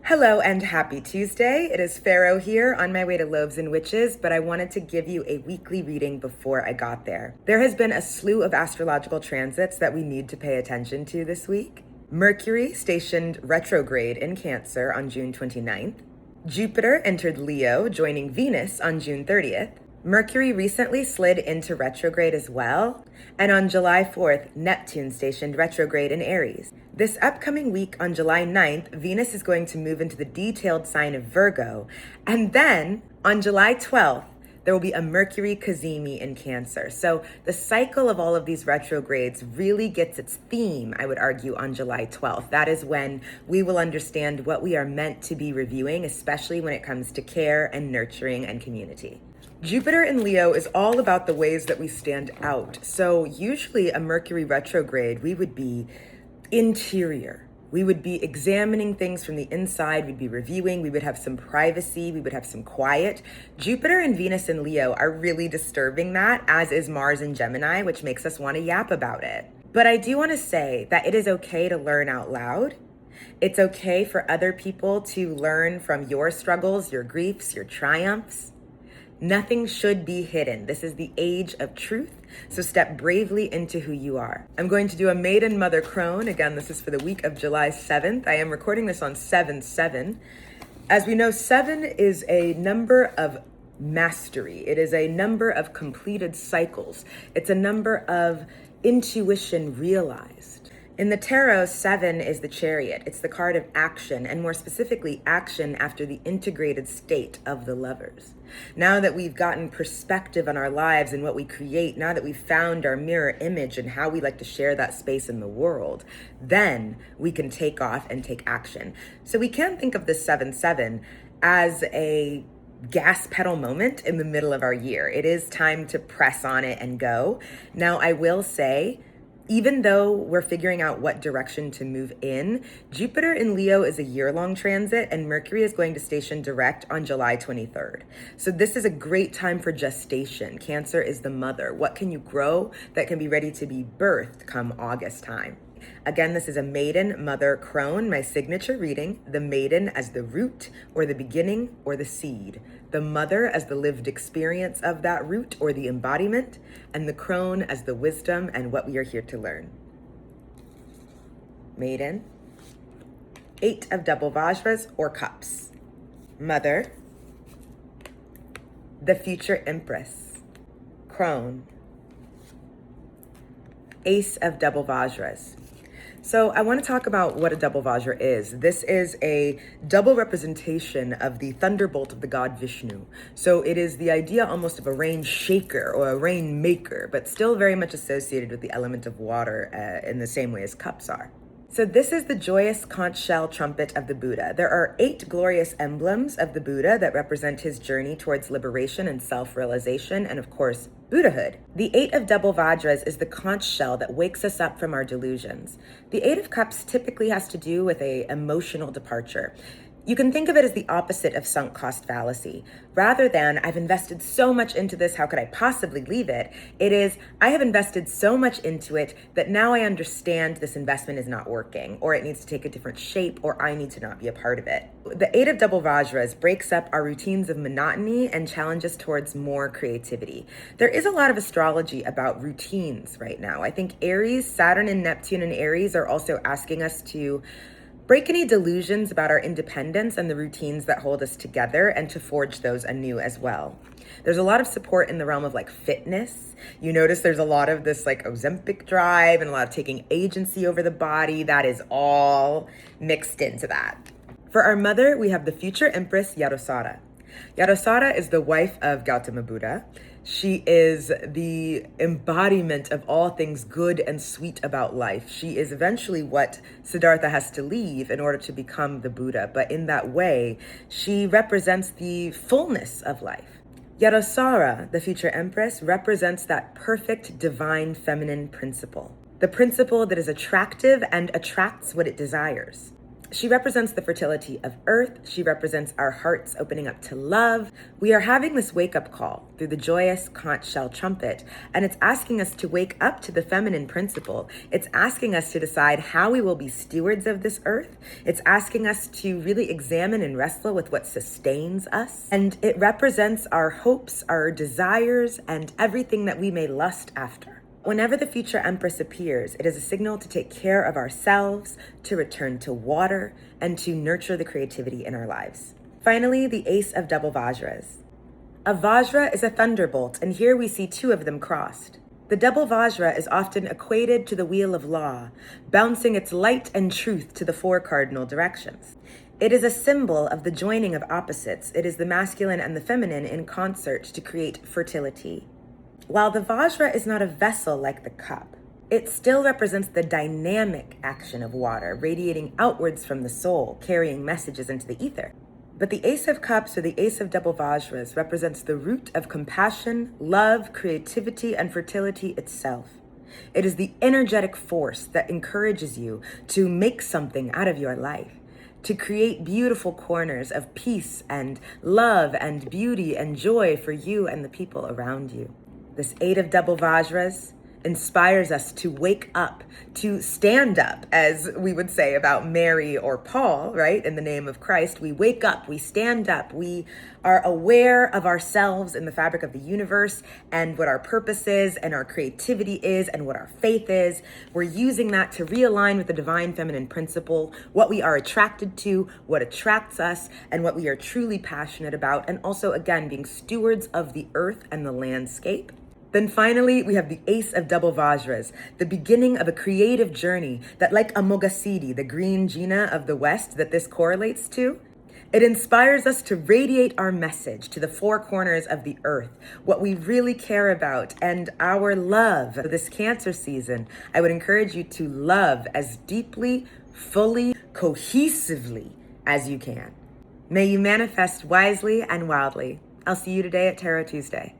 Hello and happy Tuesday. It is Pharaoh here on my way to Loaves and Witches, but I wanted to give you a weekly reading before I got there. There has been a slew of astrological transits that we need to pay attention to this week. Mercury stationed retrograde in Cancer on June 29th. Jupiter entered Leo, joining Venus on June 30th. Mercury recently slid into retrograde as well, and on July 4th, Neptune stationed retrograde in Aries. This upcoming week on July 9th, Venus is going to move into the detailed sign of Virgo, and then on July 12th, there will be a Mercury cazimi in Cancer. So the cycle of all of these retrogrades really gets its theme, I would argue, on July 12th. That is when we will understand what we are meant to be reviewing, especially when it comes to care and nurturing and community. Jupiter in Leo is all about the ways that we stand out. So usually a Mercury retrograde, we would be interior. We would be examining things from the inside. We'd be reviewing. We would have some privacy. We would have some quiet. Jupiter and Venus in Leo are really disturbing that, as is Mars in Gemini, which makes us want to yap about it. But I do want to say that it is okay to learn out loud. It's okay for other people to learn from your struggles, your griefs, your triumphs. Nothing should be hidden. This is the age of truth, so step bravely into who you are. I'm going to do a maiden mother crone. Again, this is for the week of July 7th. I am recording this on 7/7. As we know, 7 is a number of mastery. It is a number of completed cycles. It's a number of intuition realized. In the tarot, 7 is the Chariot. It's the card of action, and more specifically, action after the integrated state of the lovers. Now that we've gotten perspective on our lives and what we create, now that we've found our mirror image and how we like to share that space in the world, then we can take off and take action. So we can think of this 7/7 as a gas pedal moment in the middle of our year. It is time to press on it and go. Now, I will say, even though we're figuring out what direction to move in, Jupiter in Leo is a year-long transit, and Mercury is going to station direct on July 23rd. So this is a great time for gestation. Cancer is the mother. What can you grow that can be ready to be birthed come August time? Again, this is a maiden mother crone, my signature reading, the maiden as the root or the beginning or the seed, the mother as the lived experience of that root or the embodiment, and the crone as the wisdom and what we are here to learn. Maiden, 8 of double vajras or cups. Mother, the future empress. Crone, ace of double vajras. So I want to talk about what a double vajra is. This is a double representation of the thunderbolt of the god Vishnu. So it is the idea almost of a rain shaker or a rain maker, but still very much associated with the element of water in the same way as cups are. So this is the joyous conch shell trumpet of the Buddha. There are 8 glorious emblems of the Buddha that represent his journey towards liberation and self-realization, and of course, Buddhahood. The 8 of double vajras is the conch shell that wakes us up from our delusions. The 8 of cups typically has to do with an emotional departure. You can think of it as the opposite of sunk cost fallacy. Rather than, I've invested so much into this, how could I possibly leave it? It is, I have invested so much into it that now I understand this investment is not working, or it needs to take a different shape, or I need to not be a part of it. The 8 of double vajras breaks up our routines of monotony and challenges towards more creativity. There is a lot of astrology about routines right now. I think Aries, Saturn and Neptune and Aries are also asking us to break any delusions about our independence and the routines that hold us together, and to forge those anew as well. There's a lot of support in the realm of like fitness. You notice there's a lot of this like Ozempic drive and a lot of taking agency over the body. That is all mixed into that. For our mother, we have the future empress Yadosara. Yadosara is the wife of Gautama Buddha. She is the embodiment of all things good and sweet about life. She is eventually what Siddhartha has to leave in order to become the Buddha. But in that way, she represents the fullness of life. Yadosara, the future empress, represents that perfect divine feminine principle. The principle that is attractive and attracts what it desires. She represents the fertility of earth. She represents our hearts opening up to love. We are having this wake-up call through the joyous conch shell trumpet, and it's asking us to wake up to the feminine principle. It's asking us to decide how we will be stewards of this earth. It's asking us to really examine and wrestle with what sustains us. And it represents our hopes, our desires, and everything that we may lust after. Whenever the future Empress appears, it is a signal to take care of ourselves, to return to water, and to nurture the creativity in our lives. Finally, the Ace of Double Vajras. A Vajra is a thunderbolt, and here we see two of them crossed. The double Vajra is often equated to the wheel of law, bouncing its light and truth to the four cardinal directions. It is a symbol of the joining of opposites. It is the masculine and the feminine in concert to create fertility. While the Vajra is not a vessel like the cup, it still represents the dynamic action of water, radiating outwards from the soul, carrying messages into the ether. But the Ace of Cups, or the Ace of Double Vajras, represents the root of compassion, love, creativity, and fertility itself. It is the energetic force that encourages you to make something out of your life, to create beautiful corners of peace and love and beauty and joy for you and the people around you. This Eight of Double Vajras inspires us to wake up, to stand up, as we would say about Mary or Paul, right? In the name of Christ, we wake up, we stand up, we are aware of ourselves in the fabric of the universe and what our purpose is and our creativity is and what our faith is. We're using that to realign with the divine feminine principle, what we are attracted to, what attracts us, and what we are truly passionate about. And also, again, being stewards of the earth and the landscape. Then finally, we have the Ace of Double Vajras, the beginning of a creative journey that, like a Mogasidi, the green Gina of the West that this correlates to, it inspires us to radiate our message to the four corners of the earth, what we really care about, and our love. For this Cancer season, I would encourage you to love as deeply, fully, cohesively as you can. May you manifest wisely and wildly. I'll see you today at Tarot Tuesday.